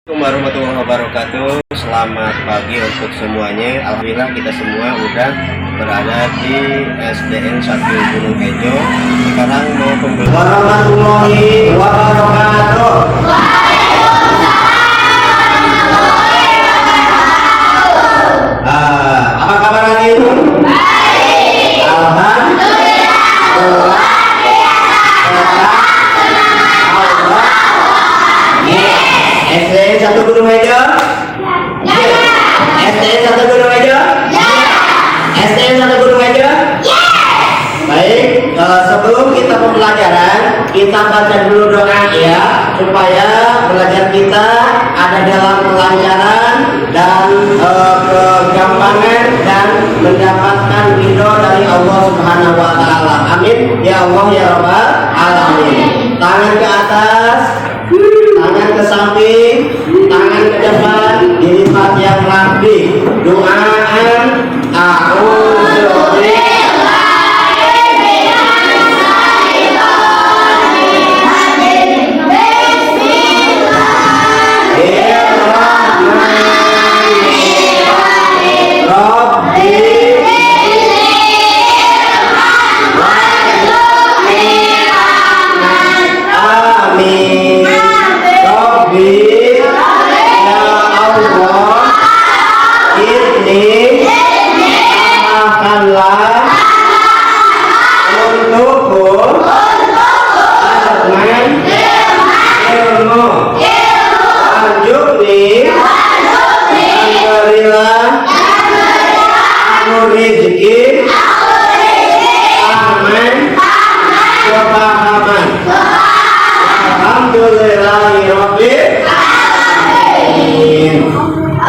Assalamualaikum warahmatullahi wabarakatuh. Selamat pagi untuk semuanya. Alhamdulillah kita semua udah berada di SDN 1 Gunung Hejo. Sekarang mau pembelajaran. Warahmatullahi wabarakatuh. Apa kabar hari ini? Baik. Alhamdulillah. SDN 1 Gunung Hejo? Ya. SDN 1 Gunung Hejo? Ya. SDN 1 Gunung Hejo? Ya. Baik, sebelum kita pembelajaran, kita baca dulu doa ya, supaya belajar kita ada dalam kelancaran dan kegampangan dan mendapatkan ridho dari Allah Subhanahu wa taala. Amin. Ya Allah ya Rabbal alamin. Tangan ke atas, tangan ke samping, tangan ke depan, dilipat yang rapi. Doaan a'udzu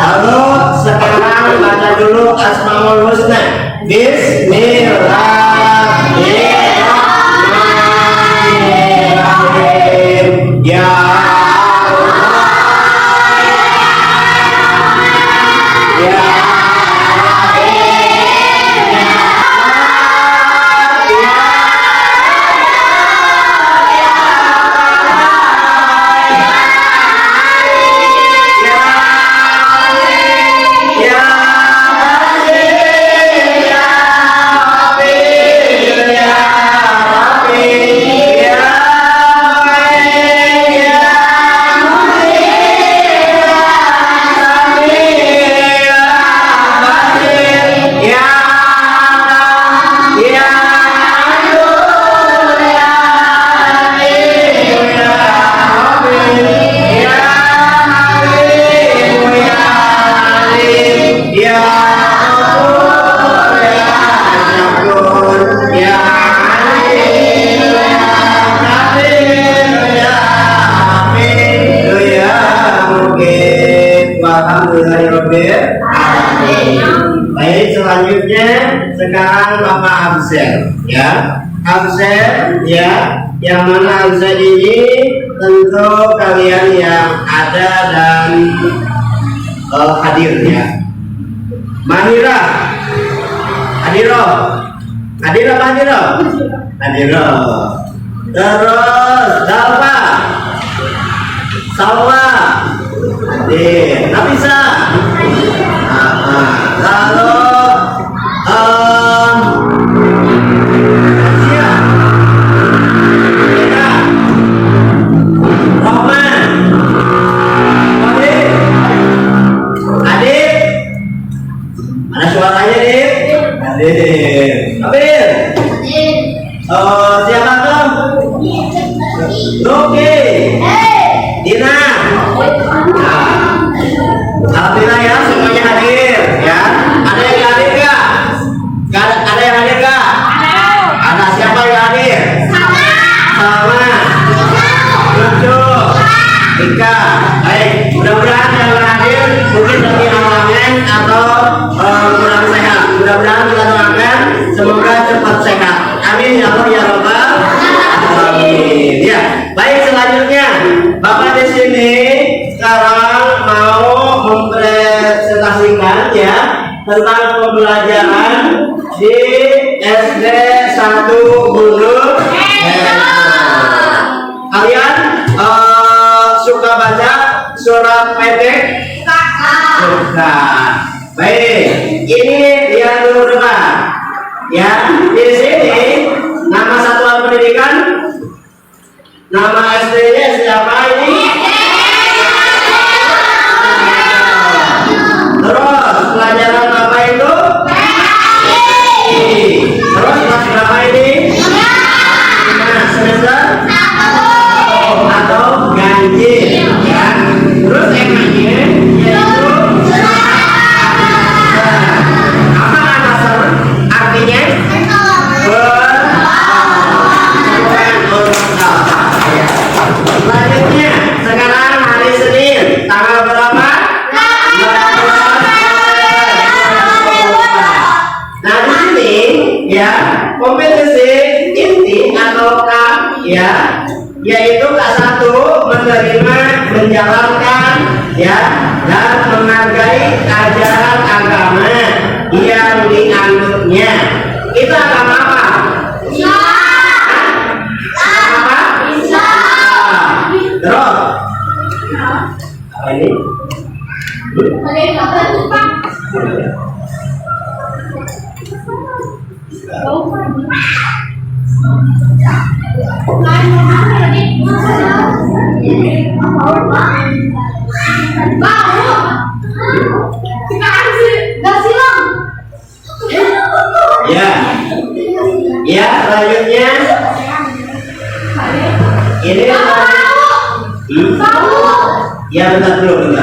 Lalu sekarang baca dulu Asmaul Husna. Bismillahirrahmanirrahim. Ya Baik, selanjutnya sekarang Bapak Absel ya. Absel ya, yang mana Absel ini tentu kalian yang ada dan hadir ya. Mahira, Hadiro, Hadiro, Hadiro, Hadiro. Terus Dalva, Salwa, Nafisa. Lalu Rohman, Adit, ada suaranya nih, Adit, Abir, siapa tuh? Nuki, Dina. Alhamdulillah ya, semuanya hadir ya. Ada yang hadir nggak? Ada yang hadir Ika. Baik, mudah-mudahan yang hadir mungkin lebih halangan atau kurang sehat. Mudah-mudahan kita doakan semoga cepat sehat. Amin ya Allah ya Rabbal alamin. Ya, baik selanjutnya Bapak di sini sekarang mau mempresentasikan ya tentang pembelajaran di SD 1 Gunung. Kalian suka baca surat pendek? Suka. Baik, ini lihat dulu depan. Ya, di sini nama satuan pendidikan, nama SD-nya siapa ini? Terus pelajaran apa itu? Terus kelas berapa ini? Nah, semester atau ganjil ya. Terus temanya yaitu apa nasar? Artinya selanjutnya sekarang hari Senin tanggal berapa? Nah di sini ya kompetisi inti atau K ya yaitu K1 menerima menjalankan ya dan menghargai ajaran agama yang dianutnya. Itu agama apa? Apa? Terus apa ini? Ya, ya selanjutnya ini ya bentar dulu.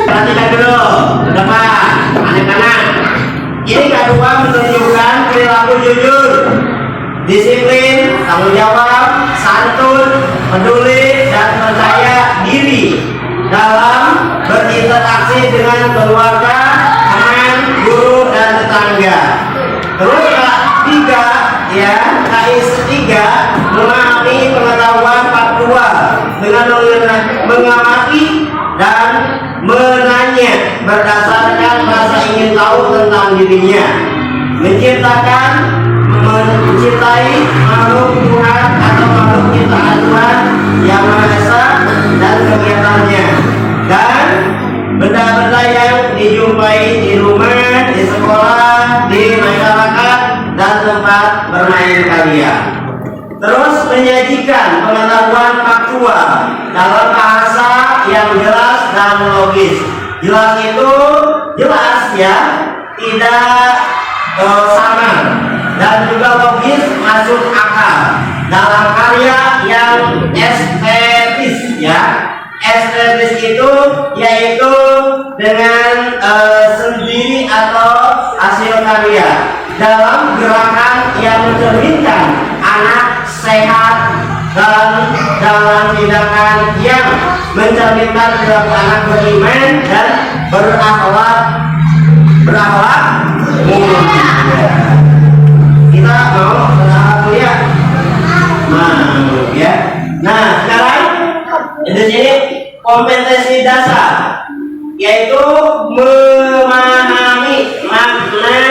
Perhatikan dulu depan anak-anak. Ini kedua menunjukkan perilaku jujur, disiplin, tanggung jawab, santun, peduli, dan percaya diri dalam berinteraksi dengan keluarga, teman, guru, dan tetangga. Terus ketiga ya, KIS 3 memahami pengetahuan faktual dengan mengamati dan menanya berdasarkan rasa ingin tahu tentang dirinya, menciptakan, mencintai makhluk Tuhan atau makhluk ciptaan Tuhan yang Maha Esa dan kegiatannya, dan benda-benda yang dijumpai di rumah, di sekolah, di masyarakat, dan tempat bermain kalian. Terus menyajikan pengetahuan faktual dalam bahasa yang jelas dan logis. Jelas itu jelas ya, tidak samar, dan juga logis masuk akal dalam karya yang estetis ya. Estetis itu yaitu dengan sendiri atau hasil karya dalam gerakan yang mencerminkan anak sehat dan dalam tindakan yang mencerminkan perilaku anak beriman dan berakhlak mulia. Kita mau berakhlak mulia, mau ya. Nah sekarang di sini kompetensi dasar yaitu memahami makna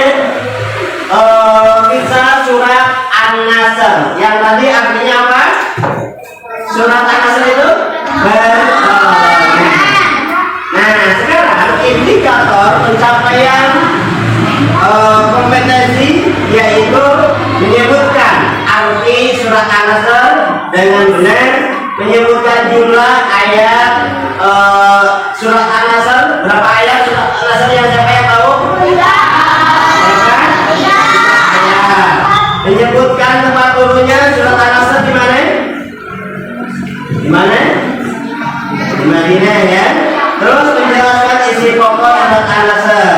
kisah surat An-Nasr. Yang tadi artinya apa? Surat An-Nasr itu nah sekarang indikator pencapaian kompetensi yaitu menyebutkan arti surat An-Nasr dengan benar, menyebutkan jumlah ayat surat An-Nasr. Berapa ayat surat An-Nasr yang siapa yang tahu? Menyebutkan tempat turunnya surat An-Nasr di mana? Di mana? Di Madinah ya. Terus menjelaskan isi pokok surat An-Nasr.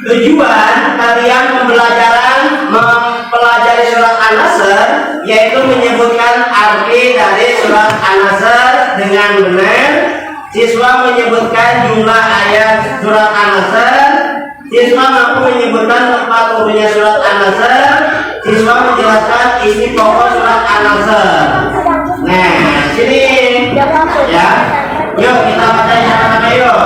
Tujuan kalian pembelajaran An-Nasr yaitu menyebutkan arti dari surat An-Nasr dengan benar. Siswa menyebutkan jumlah ayat surat An-Nasr. Siswa mampu menyebutkan tempat turunnya surat An-Nasr. Siswa menjelaskan isi pokok surat An-Nasr. Nah, sini ya. Yuk kita baca sama-sama yuk.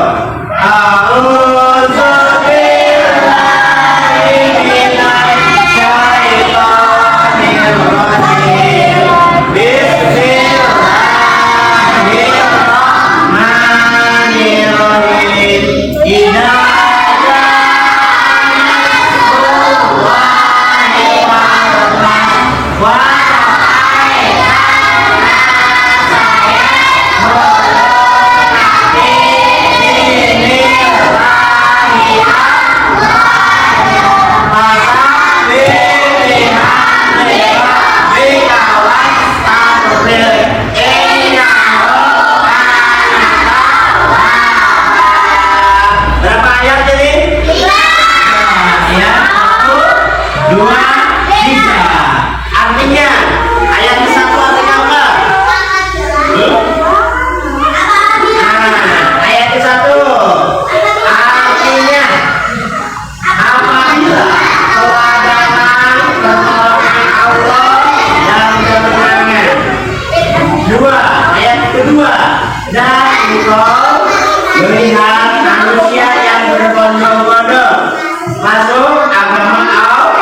Melihat manusia yang berbondong-bondong masuk agama Allah.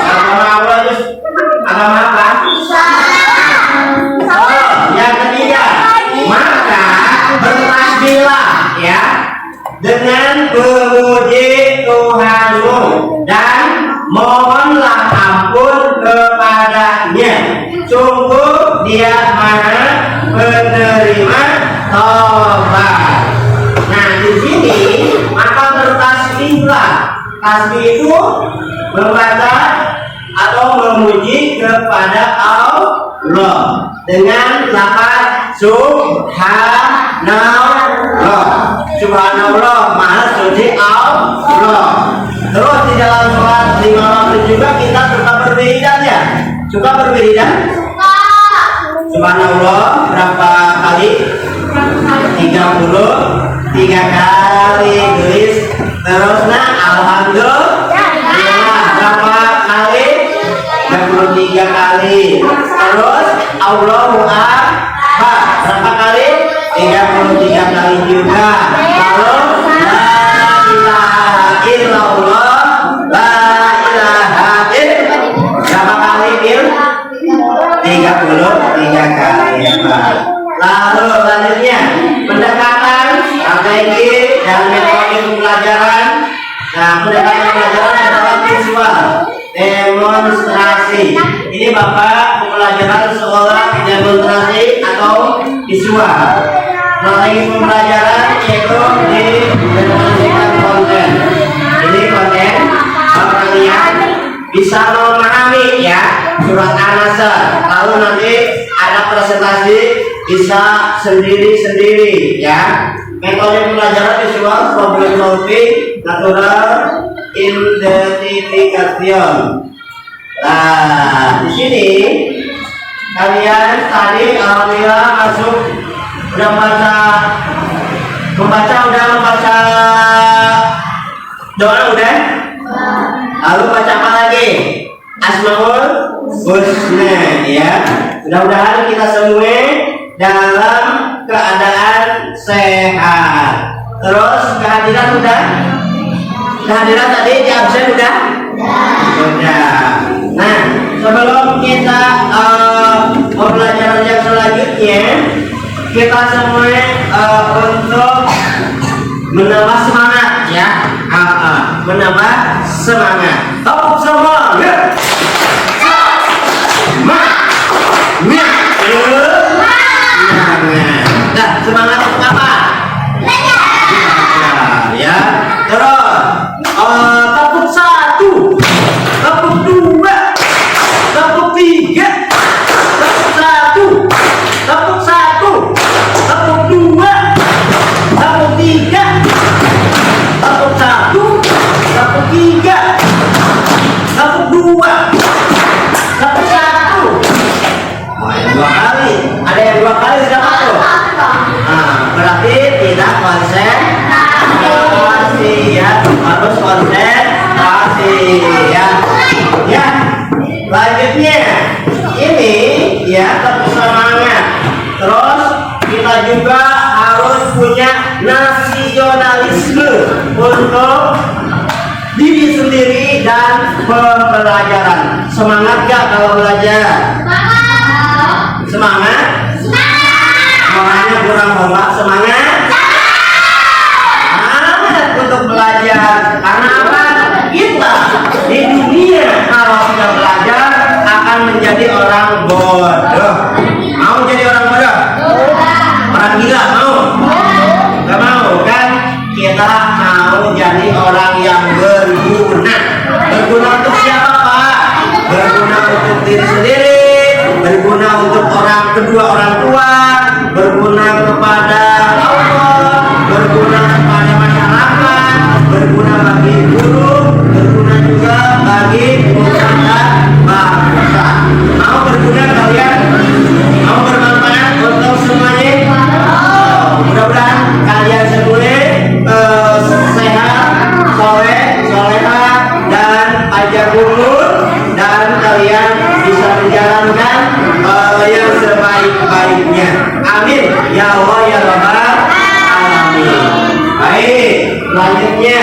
Agama Allah itu agama apa? Oh, yang ketiga, maka bertasbihlah ya dengan memuji Tuhanmu dan mohonlah ampun kepadanya. Sungguh Dia Maha penerima tobat. Nah, di sini maka bertasbihlah. Tasbih itu membaca atau memuji kepada Allah dengan lafaz subhanallah. Subhanallah, Maha suci Allah. Terus di dalam sholat 5 waktu juga kita suka berwiridan ya. Suka berwiridan? Subhanallah berapa kali? 33 kali guys. Terus nah alhamdulillah berapa kali? 33 kali. Terus Allahu Akbar berapa kali? 33 kali juga. Lalu la ilaha illallah, la ilaha illallah berapa kali? 33 kali ya Pak. Lalu selanjutnya pendekatan strategi dan metode pembelajaran. Nah, pendekatan pembelajaran adalah visual demonstrasi. Ini Bapak pembelajaran sekolah demonstrasi atau visual. Strategi pembelajaran yaitu didemonstrasikan konten. Ini konten kalian bisa memahami ya surat An-Nasr. Lalu nanti ada presentasi bisa sendiri-sendiri ya. Metode pembelajaran visual, problem solving, natural identification. Nah, di sini kalian tadi alhamdulillah masuk udah membaca doa udah. Lalu baca apa lagi? Asmaul Husna ya. Mudah-mudahan kita semua dalam keadaan sehat. Terus kehadiran udah? Kehadiran tadi di absen udah? Udah. Nah, sebelum kita pembelajaran yang selanjutnya, kita semua untuk menambah semangat ya. Menambah semangat. Top semangat. Nah, semangat untuk apa? Ya. Terus tepuk 1, tepuk 2, tepuk 3, tepuk 1, tepuk 1, tepuk 2, tepuk 3, tepuk 1, tepuk 3, tepuk 2, Selanjutnya ini ya tetap semangat. Terus kita juga harus punya nasionalisme untuk diri sendiri dan pembelajaran. Semangat gak kalau belajar? Semangat. Semangatnya kurang hombak. Semangat untuk belajar. Karena apa? Kita di dunia kalau sudah belajar akan menjadi orang bodoh. Mau jadi orang bodoh? Orang gila mau? Gak mau kan? Kita mau jadi orang yang berguna. Berguna untuk siapa, Pak? Berguna untuk diri sendiri, berguna untuk kedua orang tua, berguna kepada Allah, berguna kepada masyarakat, berguna bagi guru, berguna juga bagi usaha bangsa. Mau berguna kalian? Mau bermanfaat untuk semuanya? Mudah-mudahan kalian semua sehat, soleha, dan panjang umur, dan kalian bisa menjalankan yang sebaik-baiknya. Amin ya Allah ya Rabbal alamin. Baik, selanjutnya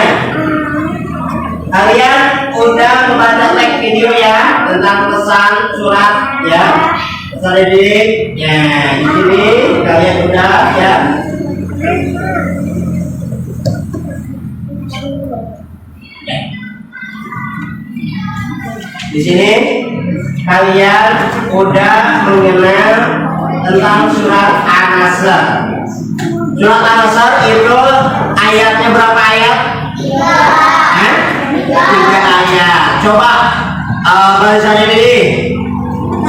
kalian udah membaca teks video ya tentang pesan surat ya. Pesan didik ya, di sini kalian udah ya. Di sini kalian udah mengenal tentang surat An-Nasr. Surat An-Nasr itu ayatnya berapa ayat? 3 ayat. Coba barisannya ini.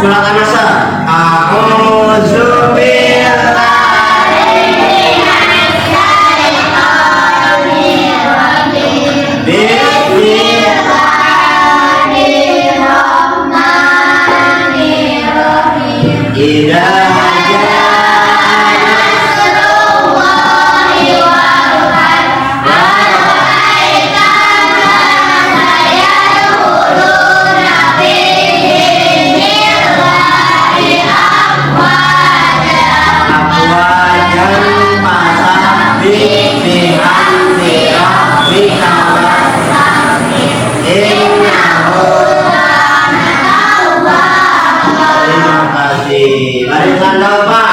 Surat An-Nasr. A'udzu billahi minasy syaithanir rajim. Barisan doa.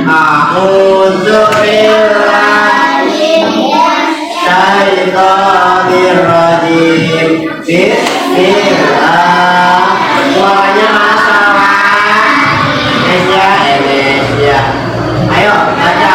A'udzu billahi minasy syaithanir rajim. Bismillah. Suaranya masalah. Indonesia. Ayo baca.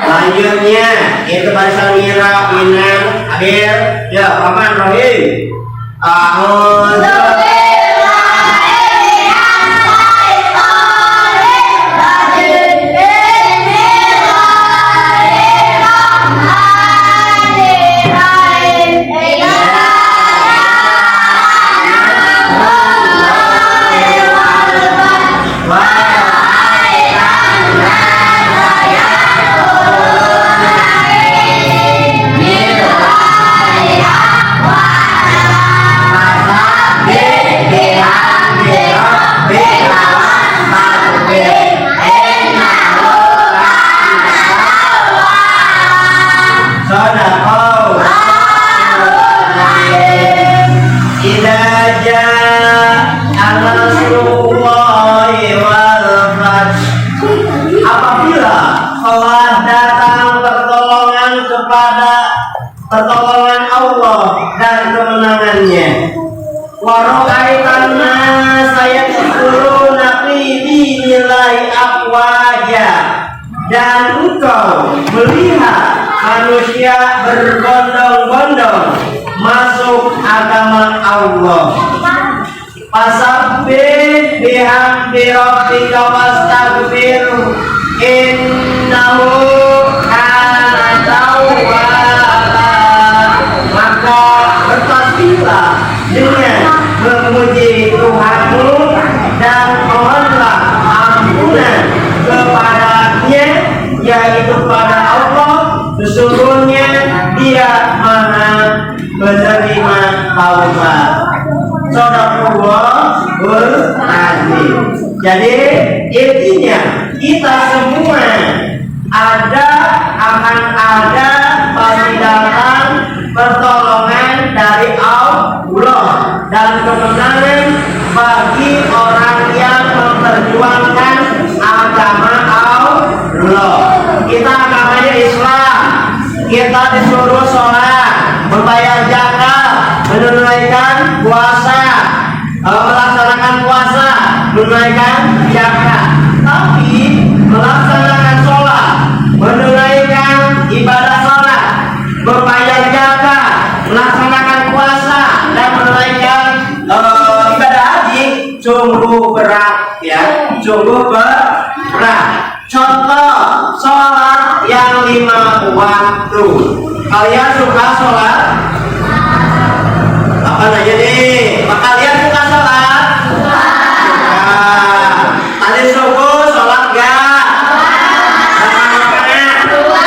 Selanjutnya itu barisan Mira, Minan, Adil, ya Rahman Rahim. A'udzu pertolongan Allah dan kemenangannya. Wara'aitan saya yadkhuluna fi dinillahi afwaja, dan engkau melihat manusia berbondong-bondong masuk agama Allah. Fasabbih bihamdi rabbika wastaghfirhu inna Bangkitlah dengan memuji Tuhanmu dan mohonlah ampunan kepadanya, yaitu kepada Allah. Sesungguhnya Dia Maha menerima taubat. Shadaqallahul azim. Jadi intinya kita semua akan ada pasti datang pertolongan dari Allah dan kemenangan bagi orang yang memperjuangkan agama Allah. Kita agamanya Islam. Kita disuruh sholat, membayar zakat, menunaikan puasa, melaksanakan puasa, menunaikan zakat. Tapi melaksanakan sholat, menunaikan ibadah sholat, membayar zakat, melaksanakan puasa, dan menunaikan ibadah haji sungguh berat, ya, sungguh berat. Contoh sholat yang 5 waktu. Kalian suka sholat? Apa nanya nih? Kalian suka sholat? Suka. Tadi subuh sholat gak? Suka.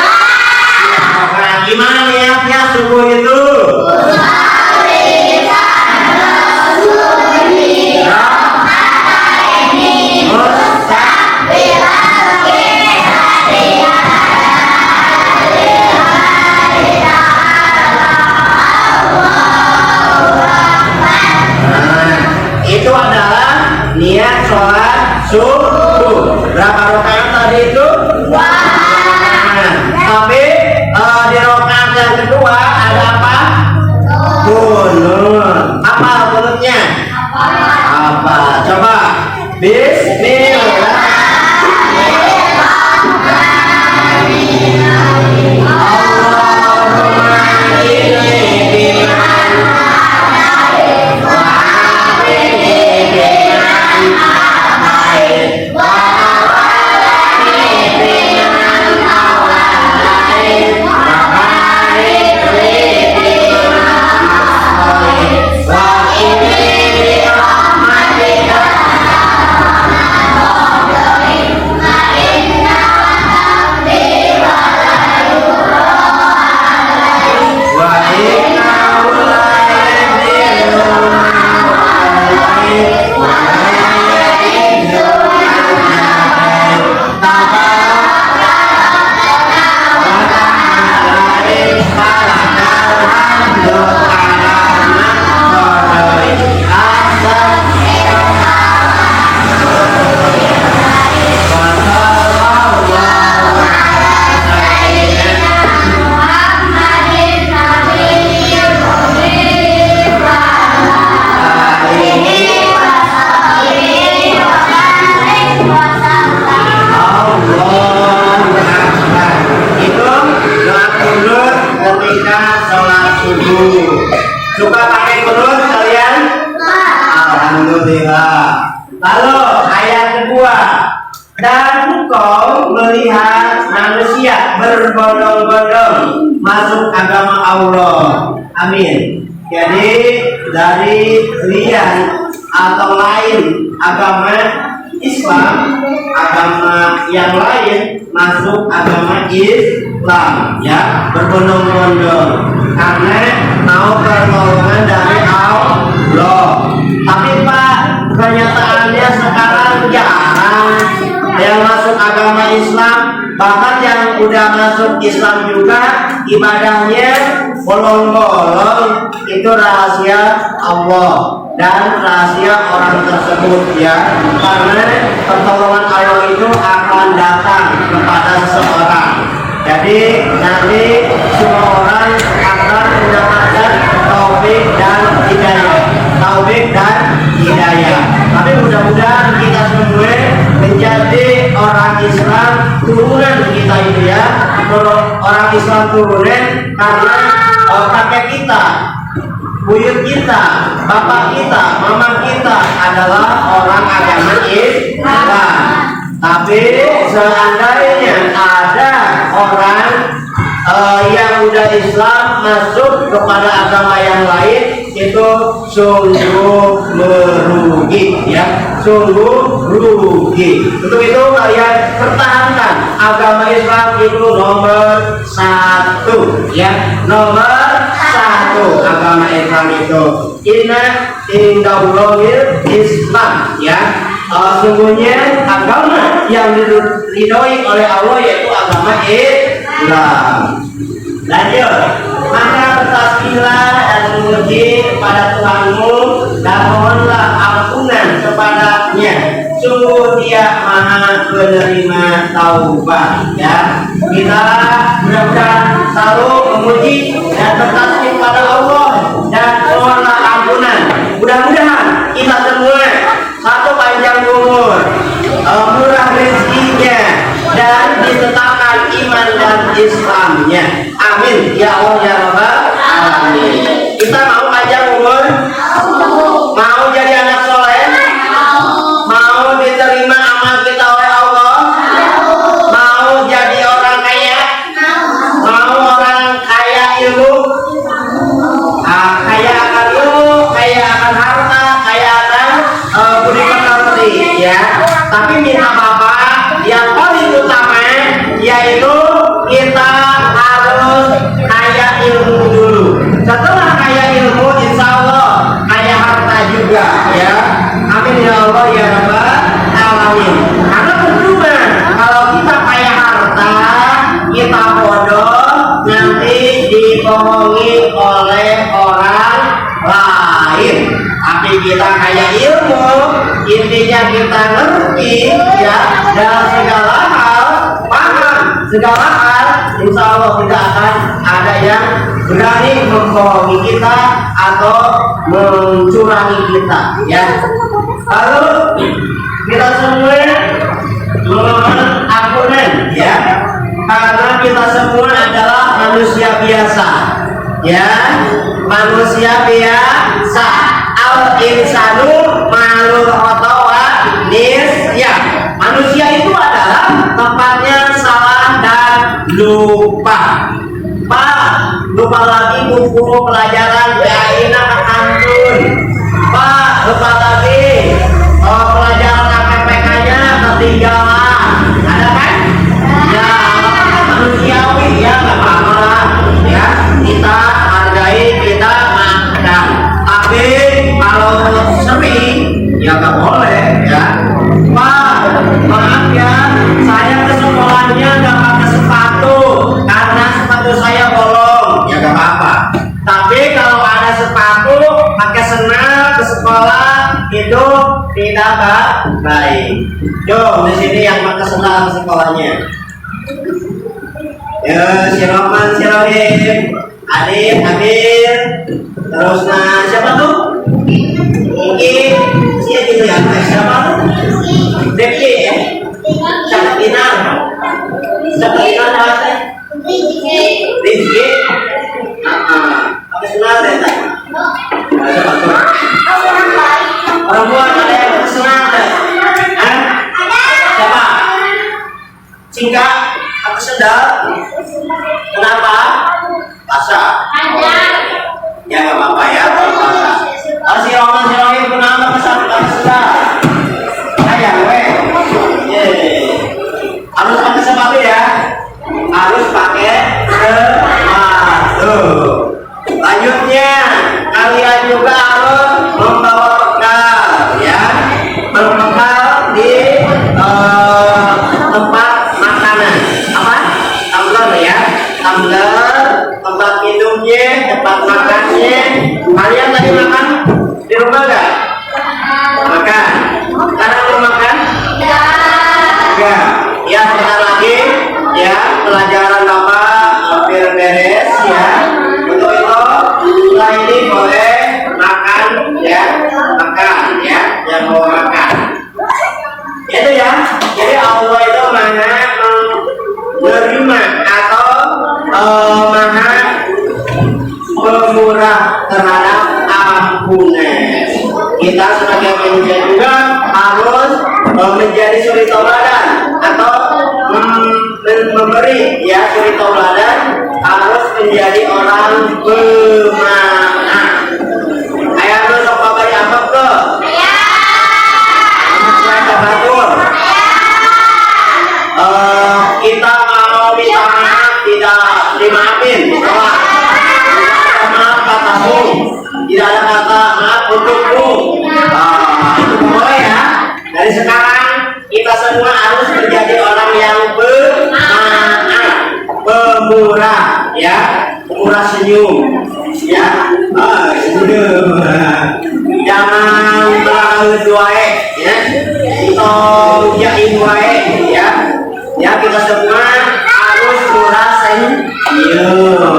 Gimana niatnya subuh itu? Itu adalah niat sholat subuh. Berapa rakaat tadi itu? 2. Tapi di rakaat yang kedua ada apa? Kunut. Apa kunutnya? Apa? Coba. Bismillah. Suka pakai kunut kalian? Alhamdulillah. Lalu ayat kedua, dan engkau melihat manusia berbondong-bondong masuk agama Allah. Amin. Jadi dari kalian atau lain agama Islam, agama yang lain masuk agama Islam, ya, berbondong-bondong karena mau pertolongan dari Allah. Tapi Pak, kenyataannya sekarang jarang yang masuk agama Islam. Bahkan yang udah masuk Islam juga ibadahnya bolong-bolong. Itu rahasia Allah dan rahasia orang tersebut, ya, karena pertolongan Allah itu akan datang kepada seseorang. Jadi nanti semua orang akan mendapatkan taufik dan hidayah, taufik dan hidayah. Tapi mudah-mudahan kita semua menjadi orang Islam turunan kita itu, ya, orang Islam turunan, karena kakek kita, buyut kita, bapak kita, mama kita adalah orang agama Islam. Tapi seandainya ada orang yang udah Islam masuk kepada agama yang lain, itu sungguh merugi, ya, sungguh rugi. Untuk itu kalian pertahankan agama Islam itu nomor 1, ya, nomor 1 agama Islam itu. Inna indallahil Islam, ya. Sungguhnya agama yang diridhoi oleh Allah yaitu agama Islam. Lanjut, maka bertasbihlah dan memuji kepada Tuhanmu dan mohonlah ampunan kepadanya. Sungguh Dia Maha penerima taubat, ya. Kita benar-benar selalu memuji dan bertasbih kepada Allah dan mohonlah ampunan. Mudah-mudahan kita semua satu panjang umur, murah rezekinya, dan ditetapkan iman dan Islamnya. Amin ya Allah ya Rabbal alamin. Kita mau panjang umur, mau jadi anak soleh, mau diterima amal kita oleh Allah, mau jadi orang kaya, mau orang kaya ilmu, kaya akan ilmu, kaya akan harta, kaya akan budi pekerti, ya. Tapi minta Bapak yang paling utama yaitu kita harus kaya ilmu dulu. Setelah kaya ilmu, insya Allah kaya harta juga, ya. Amin ya Allah ya Rabbal alamin. Karena percuma kalau kita kaya harta, kita bodoh, nanti dibohongi oleh orang lain. Tapi kita kaya ilmu, intinya kita ngerti, ya, dalam segala hal, paham segala hal, insya Allah tidak akan ada yang berani membohongi kita atau mencurangi kita, ya. Lalu kita semua mohon ampunan, ya, karena kita semua adalah manusia biasa, ya, manusia biasa. Al insanu malul khotowa nisya. Manusia itu adalah tempatnya salah dan lupa. Pak, lupa lagi buku pelajaran Jaina Antun. Pak, lupa lagi pelajaran KPK-nya ketinggalan. Ada kan? Ya, manusiawi, ya, nggak apa-apa, ya. Kita hargai, kita maafkan. Tapi kalau sering, ya nggak boleh, ya. Pak, maaf ya, saya ke sekolahnya nggak pakai sepatu karena sepatu saya bolong, ya nggak apa-apa. Tapi kalau ada sepatu pakai sendal ke sekolah itu tidak baik. Yo, di sini yang pakai sendal ke sekolahnya. Ya, si Roman, si Rohim, Adit, Amir, terus nah siapa tuh? Iki, si itu ya, siapa? Devi ya, Sakina, Sakina apa? Rizky, pakai sendal deh, siapa tuh? Perempuan ada yang pakai sendal deh, siapa? Cingka, pakai sendal, kenapa? Basah. Ya nggak apa-apa ya kalau basah. Si Roman si Rohim kenapa pakai sendal? Sayang weh. Harus pakai sepatu ya. Harus pakai sepatu. Lanjutnya kalian juga harus membawa bekal, ya. Berbekal di tempat makanan. Apa? Tumbler ya. Tumbler, tempat minumnya, tempat makannya. Kalian tadi makan di rumah nggak? Makan. Sekarang mau makan? Enggak. Ya, sebentar lagi, ya, pelajaran Bapak hampir beres, ya. Untuk itu setelah ini boleh makan, ya, makan, ya, yang mau makan. Itu ya. Jadi Allah itu mana menerima atau maha pemurah terhadap ampunan. Kita sebagai manusia juga harus menjadi suri tauladan atau memberi, ya, suri tauladan, harus menjadi orang pemaaf, untukmu. Itu boleh ya. Dari sekarang kita semua harus menjadi orang yang bermaaf, pemurah, ya, pemurah senyum, ya. Senyum. Jangan terlalu duae, ya. Atau jaim wae, ya. Ya, kita semua harus murah senyum.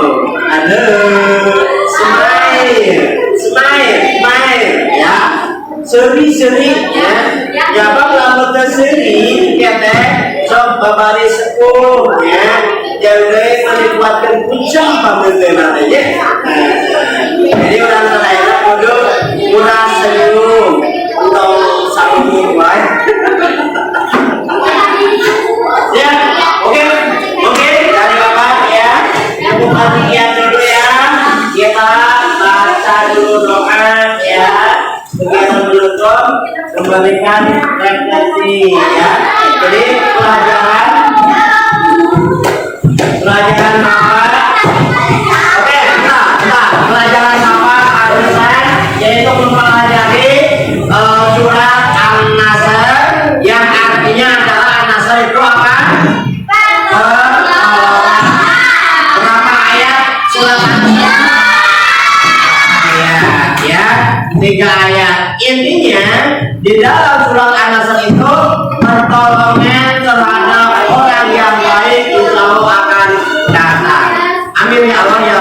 Aduh, smile, ya. Seri, ya. Ya, bang lambut seri, ya teh. Sok babari sepuh, ya. Jadi menikmatkan puncak pemerintahan ya. Jadi orang Thailand kudu murah senyum untuk sambung baik. Ya, oke, dari Bapak ya. Ibu perhatian dulu ya. Kita baca dulu doa ya. Begitu dulu tuh kembalikan refleksi ya. Jadi pelajaran apa? Oke, pelajaran apa harusan yaitu mempelajari surat An-Nasr yang artinya adalah An-Nasr itu apa? Berapa ayat surat An-Nasr? Ya, 3 ayat. Intinya di dalam surat An-Nasr itu pertolongan terhadap orang yang baik insya Allah akan datang. Amin ya Allah ya